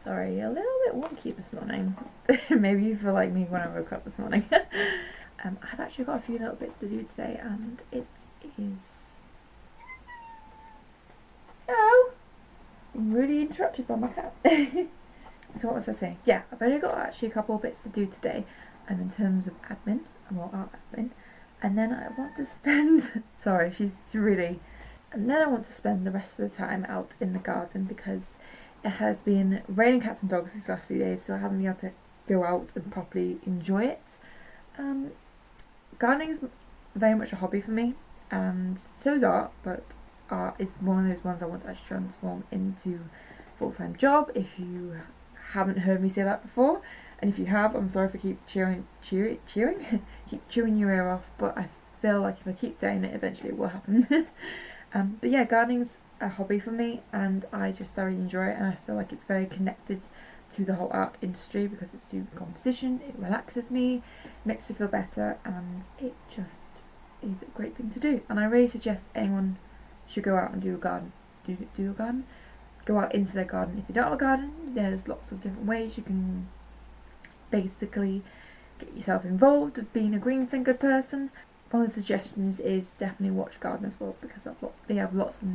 Sorry, a little bit wonky this morning. Maybe you feel like me when I woke up this morning. I've actually got a few little bits to do today, and it is... Hello! I'm really interrupted by my cat. So what was I saying? Yeah, I've only got actually a couple of bits to do today, in terms of admin, well, art admin, and then I want to spend... Sorry, she's really... And then I want to spend the rest of the time out in the garden because it has been raining cats and dogs these last few days, so I haven't been able to go out and properly enjoy it. Gardening is very much a hobby for me, and so is art, but art is one of those ones I want to actually transform into a full-time job. If you haven't heard me say that before, and if you have, I'm sorry for keep cheering, keep chewing your ear off, but I feel like if I keep saying it, eventually it will happen. But yeah, gardening's a hobby for me, and I just thoroughly enjoy it, and I feel like it's very connected to the whole art industry because it's through composition, it relaxes me, it makes me feel better, and it just is a great thing to do. And I really suggest anyone should go out and do a garden. Do a garden? Go out into their garden. If you don't have a garden, there's lots of different ways you can basically get yourself involved with being a green-fingered person. One of the suggestions is definitely watch Gardener's World because they have lots of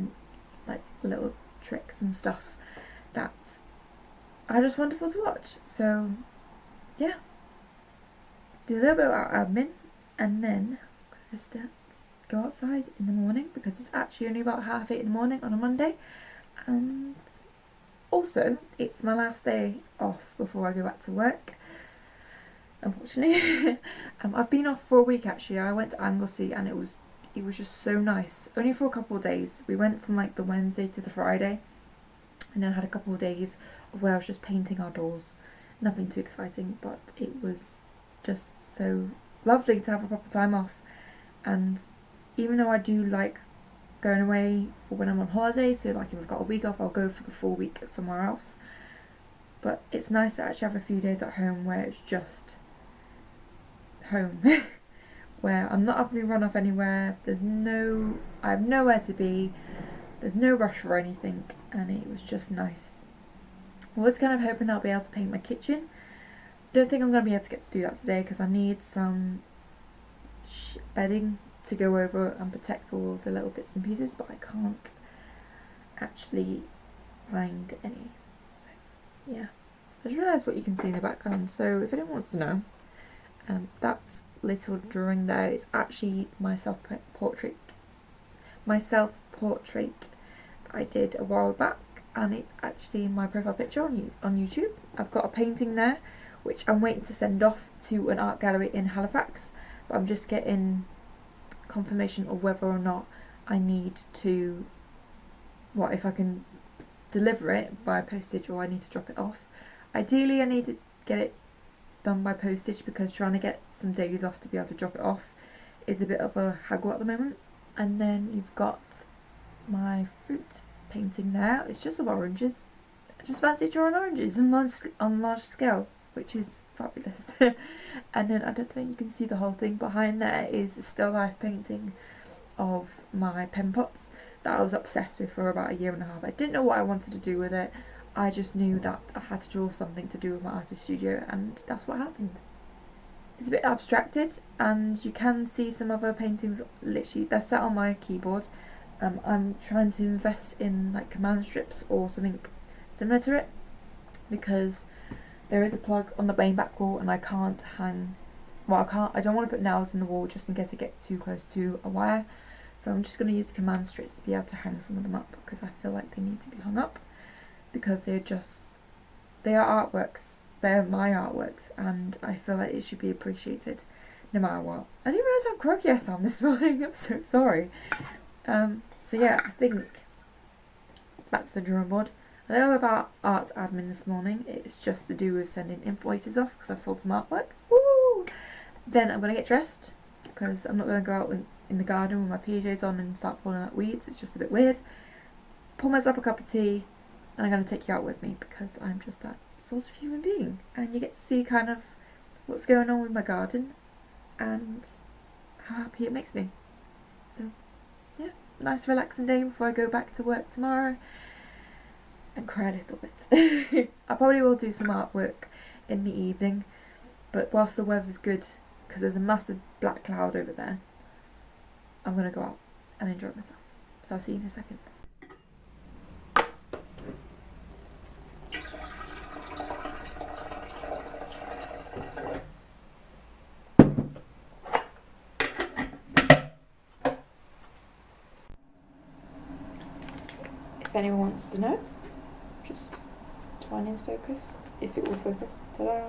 like little tricks and stuff that are just wonderful to watch. So yeah, do a little bit of admin, and then just go outside in the morning because it's actually only about 8:30 in the morning on a Monday, and also it's my last day off before I go back to work. Unfortunately, I've been off for a week actually. I went to Anglesey and it was just so nice. Only for a couple of days. We went from like the Wednesday to the Friday, and then had a couple of days of where I was just painting our doors. Nothing too exciting, but it was just so lovely to have a proper time off. And even though I do like going away for when I'm on holiday, so like if I've got a week off, I'll go for the full week somewhere else. But it's nice to actually have a few days at home where it's just home, where I'm not having to run off anywhere. I have nowhere to be. There's no rush for anything, and it was just nice. I was kind of hoping I'll be able to paint my kitchen. Don't think I'm going to be able to get to do that today because I need some bedding to go over and protect all of the little bits and pieces, but I can't actually find any. So yeah, I just realised what you can see in the background. So if anyone wants to know, that little drawing there is actually my self-portrait that I did a while back, and it's actually my profile picture on YouTube. I've got a painting there which I'm waiting to send off to an art gallery in Halifax, but I'm just getting confirmation of whether or not I need to, if I can deliver it via postage or I need to drop it off. Ideally I need to get it done by postage because trying to get some days off to be able to drop it off is a bit of a haggle at the moment. And then you've got my fruit painting there. It's just of oranges. I just fancy drawing oranges on large scale, which is fabulous. And then I don't think you can see the whole thing. Behind there is a still life painting of my pen pots that I was obsessed with for about 1.5 years. I didn't know what I wanted to do with it. I just knew that I had to draw something to do with my artist studio, and that's what happened. It's a bit abstracted, and you can see some other paintings, literally, they're set on my keyboard. I'm trying to invest in like command strips or something similar to it, because there is a plug on the main back wall and I can't hang, I don't want to put nails in the wall just in case I get too close to a wire. So I'm just going to use command strips to be able to hang some of them up, because I feel like they need to be hung up, because they are artworks. They're my artworks, and I feel like it should be appreciated no matter what. I didn't realise how croaky I sound this morning. I'm so sorry. So yeah, I think that's the drawing board. I know about art admin this morning. It's just to do with sending invoices off because I've sold some artwork. Woo! Then I'm going to get dressed because I'm not going to go out in the garden with my PJs on and start pulling out weeds. It's just a bit weird. Pour myself a cup of tea, and I'm going to take you out with me because I'm just that sort of human being. And you get to see kind of what's going on with my garden and how happy it makes me. So yeah, nice relaxing day before I go back to work tomorrow and cry a little bit. I probably will do some artwork in the evening, but whilst the weather's good, because there's a massive black cloud over there, I'm going to go out and enjoy myself. So I'll see you in a second. If anyone wants to know, just twining's focus, if it will focus. Ta-da!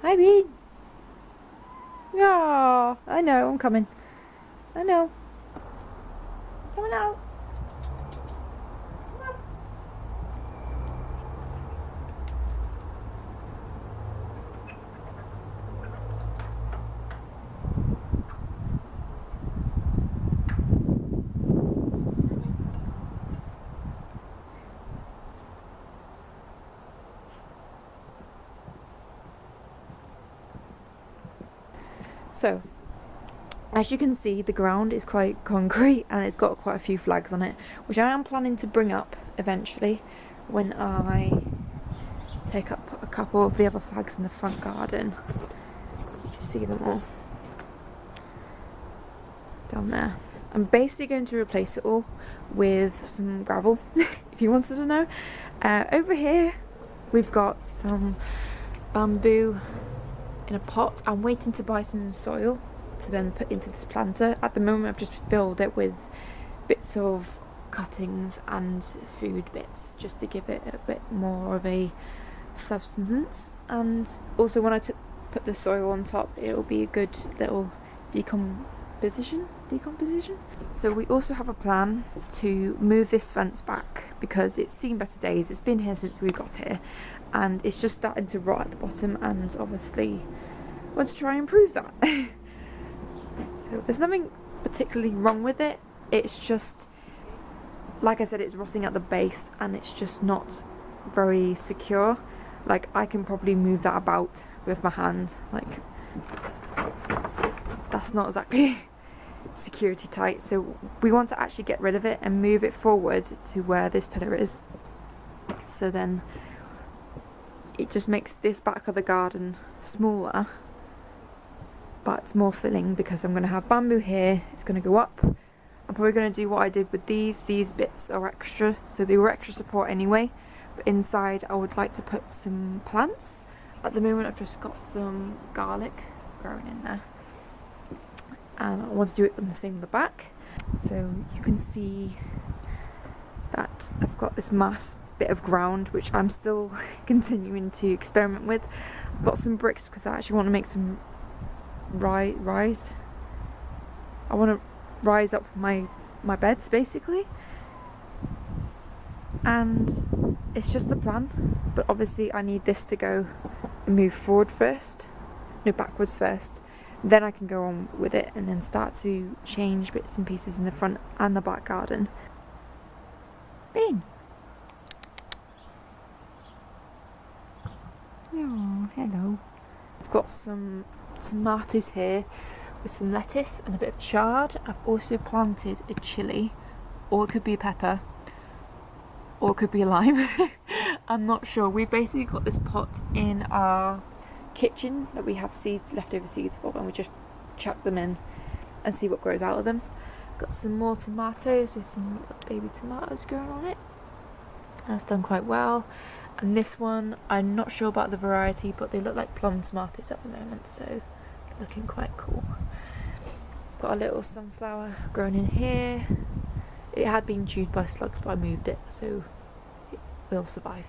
Hi, Bean. Oh, I know, I'm coming. I know. Coming out. Come on. So, as you can see, the ground is quite concrete and it's got quite a few flags on it, which I am planning to bring up eventually when I take up a couple of the other flags in the front garden. You can see them all down there. I'm basically going to replace it all with some gravel, if you wanted to know. Over here we've got some bamboo in a pot. I'm waiting to buy some soil to then put into this planter. At the moment I've just filled it with bits of cuttings and food bits just to give it a bit more of a substance, and also when I put the soil on top it will be a good little decomposition. So we also have a plan to move this fence back because it's seen better days. It's been here since we got here and it's just starting to rot at the bottom, and obviously I want to try and improve that. So there's nothing particularly wrong with it, it's just, like I said, it's rotting at the base and it's just not very secure. Like, I can probably move that about with my hand, like, that's not exactly security tight. So we want to actually get rid of it and move it forward to where this pillar is, so then it just makes this back of the garden smaller but more filling, because I'm going to have bamboo here, it's going to go up. I'm probably going to do what I did with these bits are extra, so they were extra support anyway, but inside I would like to put some plants. At the moment I've just got some garlic growing in there, and I want to do it on the same on the back. So you can see that I've got this mass bit of ground which I'm still continuing to experiment with. I've got some bricks because I actually want to make some I want to rise up my beds basically, and it's just the plan, but obviously I need this to go and move forward first, no, backwards first, then I can go on with it and then start to change bits and pieces in the front and the back garden. Bean. Oh, hello. I've got some tomatoes here with some lettuce and a bit of chard. I've also planted a chilli, or it could be a pepper, or it could be a lime. I'm not sure. We basically got this pot in our kitchen that we have seeds, leftover seeds for, and we just chuck them in and see what grows out of them. Got some more tomatoes with some little baby tomatoes growing on it. That's done quite well. And this one, I'm not sure about the variety, but they look like plum tomatoes at the moment, so looking quite cool. Got a little sunflower growing in here. It had been chewed by slugs, but I moved it, so it will survive.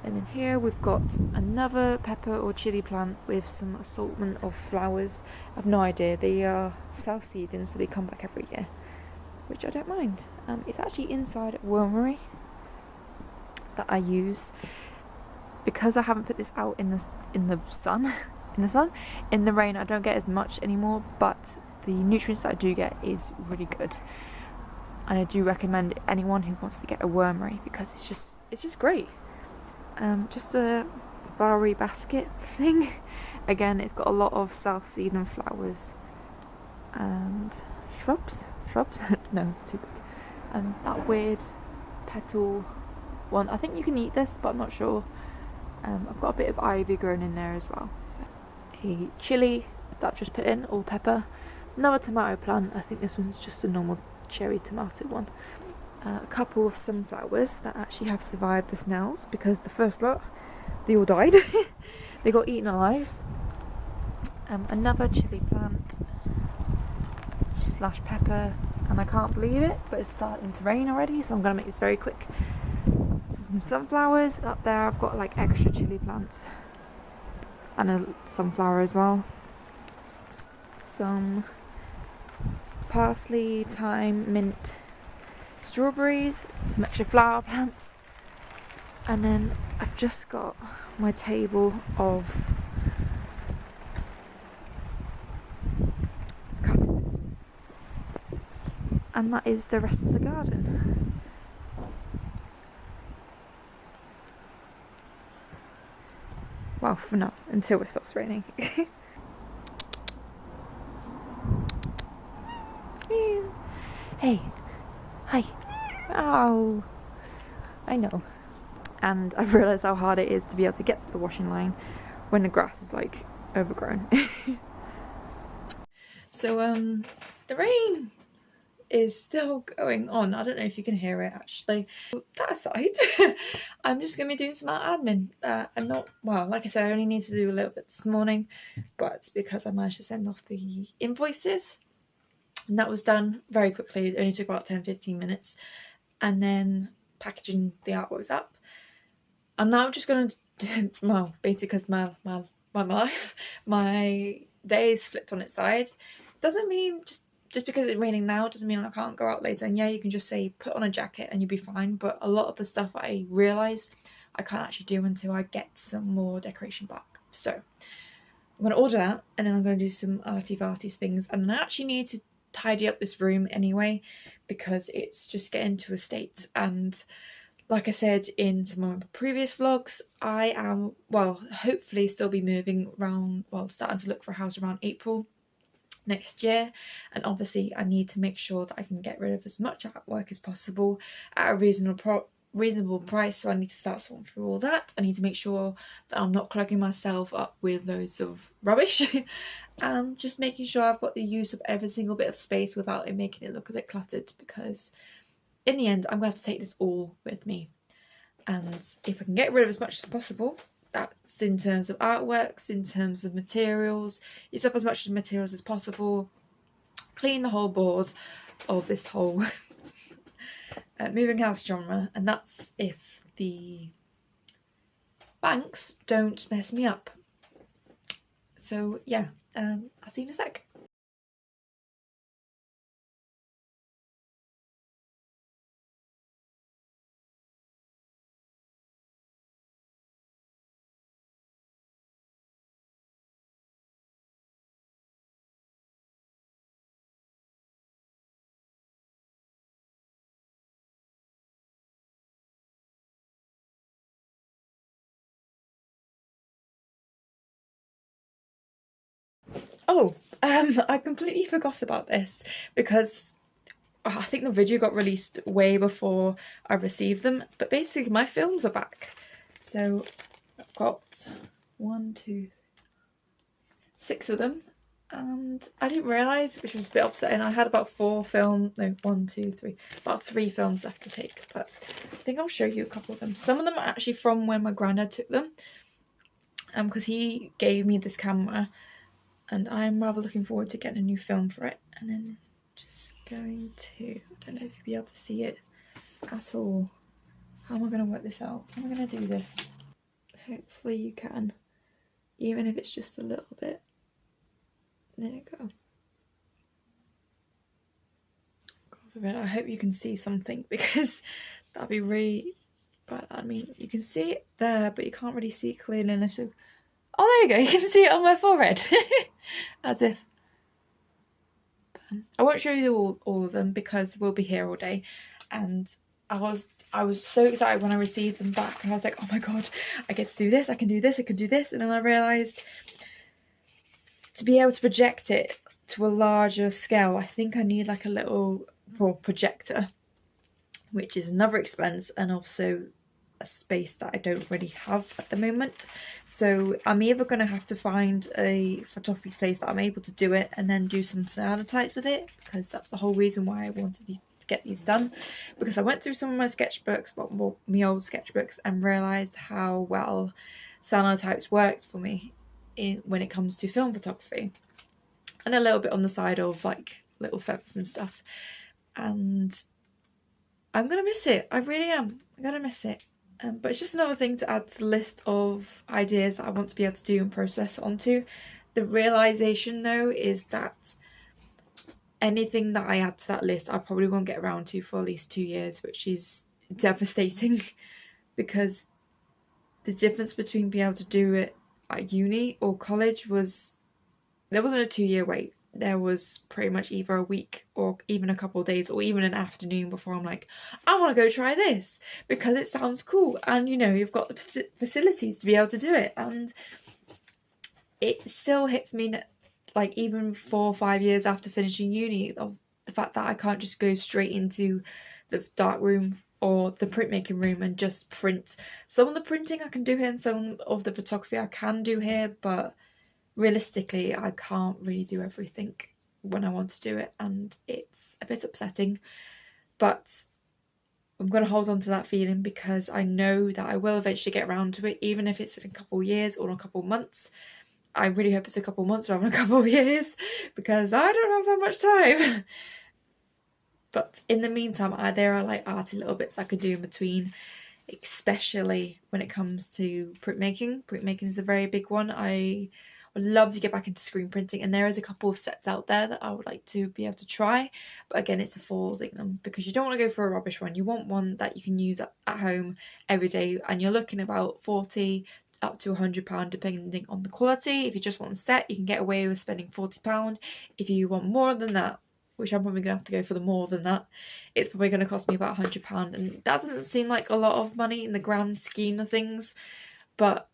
And then here we've got another pepper or chili plant with some assortment of flowers. I've no idea, they are self-seeding, so they come back every year, which I don't mind. It's actually inside a wormery that I use because I haven't put this out in the sun. In the rain I don't get as much anymore, but the nutrients that I do get is really good. and I do recommend it anyone who wants to get a wormery because it's just great. Just a flowery basket thing. Again, it's got a lot of South Sweden flowers and shrubs. No, it's too big. And that weird petal one. I think you can eat this, but I'm not sure. I've got a bit of ivy grown in there as well. So, a chilli that I've just put in, all pepper. Another tomato plant. I think this one's just a normal cherry tomato one. A couple of sunflowers that actually have survived the snails because the first lot, they all died. They got eaten alive. Another chilli plant / pepper, and I can't believe it, but it's starting to rain already, so I'm going to make this very quick. Some sunflowers up there. I've got like extra chilli plants and a sunflower as well. Some parsley, thyme, mint, strawberries, some extra flower plants, and then I've just got my table of cuttings, and that is the rest of the garden. Well, for now, until it stops raining. Hey, hi. Oh, I know. And I've realised how hard it is to be able to get to the washing line when the grass is like overgrown. So the rain is still going on. I don't know if you can hear it actually. That aside, I'm just going to be doing some admin. I'm not, well, like I said, I only need to do a little bit this morning, but it's because I managed to send off the invoices. And that was done very quickly. It only took about 10-15 minutes. And then packaging the artworks up. I'm now just going to, well, basically because my life, my day is flipped on its side. Doesn't mean, just because it's raining now, doesn't mean I can't go out later. And yeah, you can just say, put on a jacket and you'll be fine. But a lot of the stuff I realise I can't actually do until I get some more decoration back. So I'm going to order that, and then I'm going to do some arty-farty things. And I actually need to tidy up this room anyway because it's just getting to a state, and like I said in some of my previous vlogs, I am, well, hopefully still be moving around, well, starting to look for a house around April next year, and obviously I need to make sure that I can get rid of as much artwork as possible at a reasonable price, so I need to start sorting through all that. I need to make sure that I'm not clogging myself up with loads of rubbish and just making sure I've got the use of every single bit of space without it making it look a bit cluttered, because in the end I'm going to have to take this all with me, and if I can get rid of as much as possible, that's in terms of artworks, in terms of materials, use up as much materials as possible, clean the whole board of this whole moving house genre, and that's if the banks don't mess me up. So yeah, I'll see you in a sec. Oh, I completely forgot about this because I think the video got released way before I received them, but basically my films are back. So I've got 6 of them, and I didn't realise, which was a bit upsetting. I had about 3 films left to take, but I think I'll show you a couple of them. Some of them are actually from when my granddad took them, because he gave me this camera, and I'm rather looking forward to getting a new film for it. And then just going to, I don't know if you'll be able to see it at all. How am I going to work this out? How am I going to do this? Hopefully you can, even if it's just a little bit. There you go. God, I hope you can see something, because that'd be really bad. I mean, you can see it there, but you can't really see it clearly unless you... Oh, there you go. You can see it on my forehead. As if. I won't show you all of them because we'll be here all day. And I was so excited when I received them back, and I was like, oh my god, I get to do this, I can do this, I can do this. And then I realised to be able to project it to a larger scale, I think I need like a little projector, which is another expense and also a space that I don't really have at the moment. So I'm either going to have to find a photography place that I'm able to do it and then do some cyanotypes with it, because that's the whole reason why I wanted to get these done, because I went through some of my sketchbooks, my old sketchbooks, and realised how well cyanotypes worked for me when it comes to film photography, and a little bit on the side of like little feathers and stuff. And I'm gonna miss it. I really am. I'm gonna miss it. But it's just another thing to add to the list of ideas that I want to be able to do and process onto. The realisation though is that anything that I add to that list I probably won't get around to for at least 2 years, which is devastating, because the difference between being able to do it at uni or college was, there wasn't a 2-year wait. There was pretty much either a week or even a couple of days or even an afternoon before I'm like, I want to go try this because it sounds cool, and you know, you've got the facilities to be able to do it. And it still hits me like even 4 or 5 years after finishing uni, of the fact that I can't just go straight into the dark room or the printmaking room and just print. Some of the printing I can do here and some of the photography I can do here, but realistically I can't really do everything when I want to do it, and it's a bit upsetting. But I'm going to hold on to that feeling because I know that I will eventually get around to it, even if it's in a couple of years or a couple of months. I really hope it's a couple of months rather than a couple of years, because I don't have that much time. But in the meantime, there are like arty little bits I could do in between, especially when it comes to printmaking. Printmaking is a very big one. I would love to get back into screen printing, and there is a couple of sets out there that I would like to be able to try. But again, it's affording them, because you don't want to go for a rubbish one. You want one that you can use at home every day, and you're looking about 40 up to £100 depending on the quality. If you just want a set, you can get away with spending £40. If you want more than that, which I'm probably going to have to go for the more than that, it's probably going to cost me about £100, and that doesn't seem like a lot of money in the grand scheme of things. But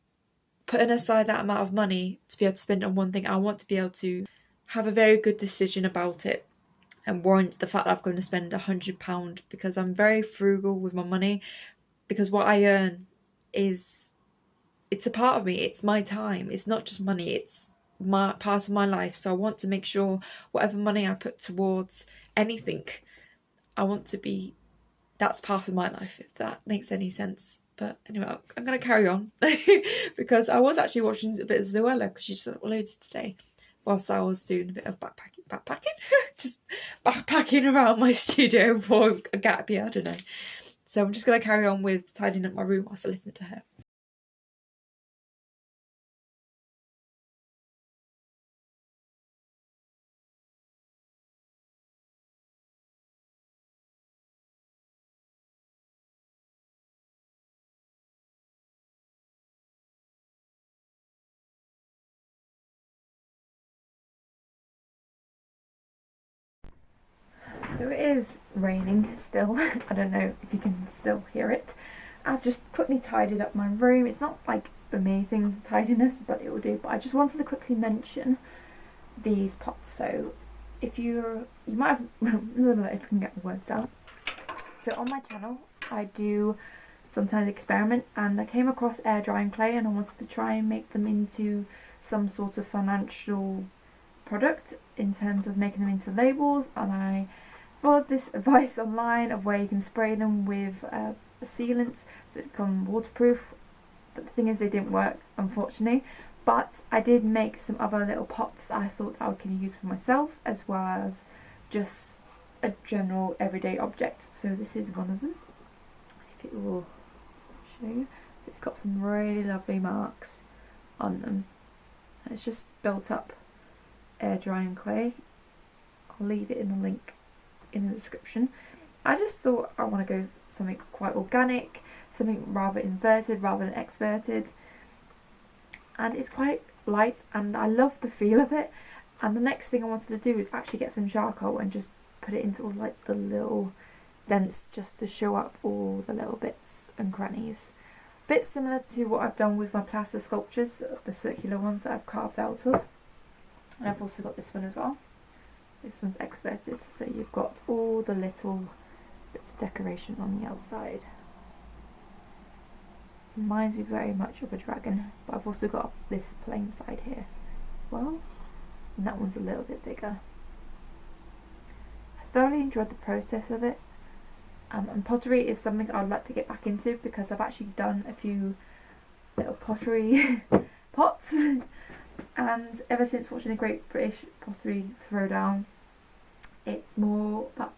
putting aside that amount of money to be able to spend on one thing, I want to be able to have a very good decision about it and warrant the fact that I'm going to spend £100, because I'm very frugal with my money, because what I earn it's a part of me, it's my time, it's not just money, it's my part of my life. So I want to make sure whatever money I put towards anything, I want to be, that's part of my life, if that makes any sense. But anyway, I'm going to carry on because I was actually watching a bit of Zoella because she just uploaded today whilst I was doing a bit of backpacking, just backpacking around my studio for a gap year, I don't know. So I'm just going to carry on with tidying up my room whilst I listen to her. So it is raining still. I don't know if you can still hear it. I've just quickly tidied up my room. It's not like amazing tidiness, but it will do. But I just wanted to quickly mention these pots. So if you might have, if I can get the words out. So on my channel, I do sometimes experiment, and I came across air drying clay, and I wanted to try and make them into some sort of financial product in terms of making them into labels. And I followed this advice online of where you can spray them with a sealant so they become waterproof, but the thing is they didn't work, unfortunately. But I did make some other little pots that I thought I could use for myself, as well as just a general everyday object. So this is one of them, if it will show you. So it's got some really lovely marks on them. It's just built up air drying clay. I'll leave it in the link in the description. I just thought I want to go something quite organic, something rather inverted rather than exverted, and it's quite light and I love the feel of it. And the next thing I wanted to do is actually get some charcoal and just put it into like the little dents, just to show up all the little bits and crannies. Bit similar to what I've done with my plaster sculptures, the circular ones that I've carved out of. And I've also got this one as well. This one's exverted, so you've got all the little bits of decoration on the outside. Reminds me very much of a dragon, but I've also got this plain side here as well, and that one's a little bit bigger. I thoroughly enjoyed the process of it, and pottery is something I'd like to get back into because I've actually done a few little pottery pots, and ever since watching the Great British Pottery Throwdown, it's more that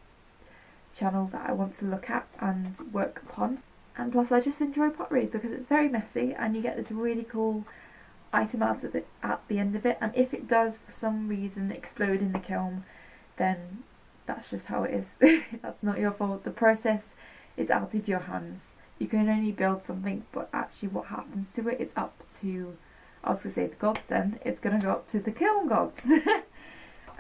channel that I want to look at and work upon. And plus I just enjoy pottery because it's very messy and you get this really cool item out of it at the end of it, and if it does for some reason explode in the kiln, then that's just how it is. That's not your fault. The process is out of your hands. You can only build something, but actually what happens to it is up to, I was going to say the gods then, it's going to go up to the kiln gods.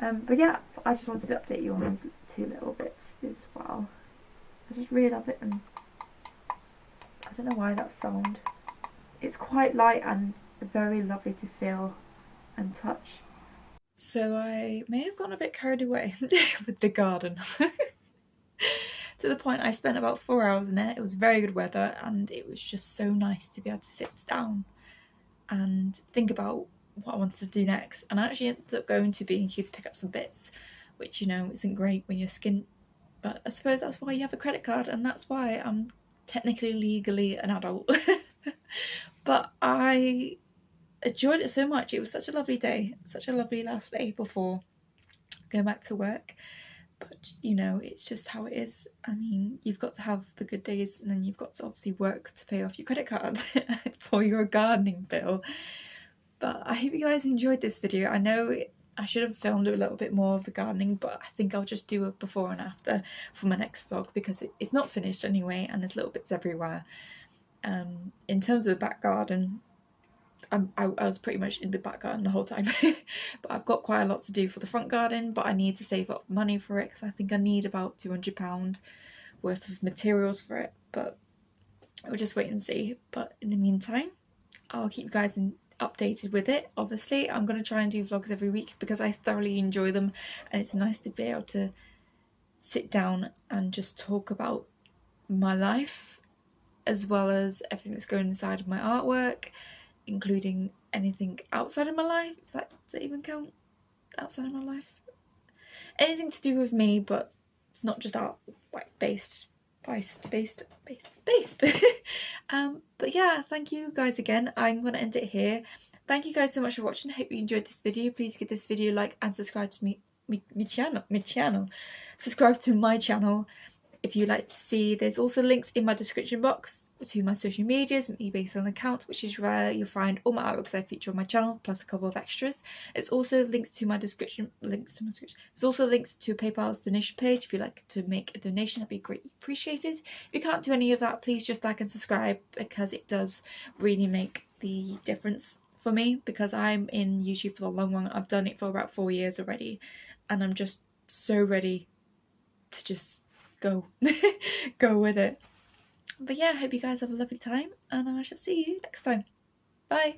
But yeah, I just wanted to update you on those two little bits as well. I just really love it, and I don't know why that sound. It's quite light and very lovely to feel and touch. So I may have gone a bit carried away with the garden. To the point I spent about 4 hours in it. It was very good weather and it was just so nice to be able to sit down and think about what I wanted to do next. And I actually ended up going to B&Q to pick up some bits, which, you know, isn't great when you're skint, but I suppose that's why you have a credit card, and that's why I'm technically legally an adult. But I enjoyed it so much. It was such a lovely day, such a lovely last day before going back to work. But you know, it's just how it is. I mean, you've got to have the good days and then you've got to obviously work to pay off your credit card for your gardening bill. But I hope you guys enjoyed this video. I know I should have filmed a little bit more of the gardening, but I think I'll just do a before and after for my next vlog because it's not finished anyway and there's little bits everywhere. In terms of the back garden, I was pretty much in the back garden the whole time. But I've got quite a lot to do for the front garden, but I need to save up money for it because I think I need about £200 worth of materials for it, but we'll just wait and see. But in the meantime, I'll keep you guys updated with it. Obviously I'm going to try and do vlogs every week because I thoroughly enjoy them, and it's nice to be able to sit down and just talk about my life as well as everything that's going inside of my artwork, including anything outside of my life. Does that even count? Outside of my life? Anything to do with me, but it's not just art, like based. But yeah, thank you guys again. I'm gonna end it here. Thank you guys so much for watching. I hope you enjoyed this video. Please give this video a like and subscribe to my channel. Subscribe to my channel if you'd like to see. There's also links in my description box to my social medias and eBay selling account, which is where you'll find all my artworks I feature on my channel, plus a couple of extras. It's also links to my description. There's also links to PayPal's donation page if you'd like to make a donation. That'd be greatly appreciated. If you can't do any of that, please just like and subscribe because it does really make the difference for me, because I'm in YouTube for the long run. I've done it for about 4 years already, and I'm just so ready to just go with it. But yeah, I hope you guys have a lovely time, and I shall see you next time. Bye.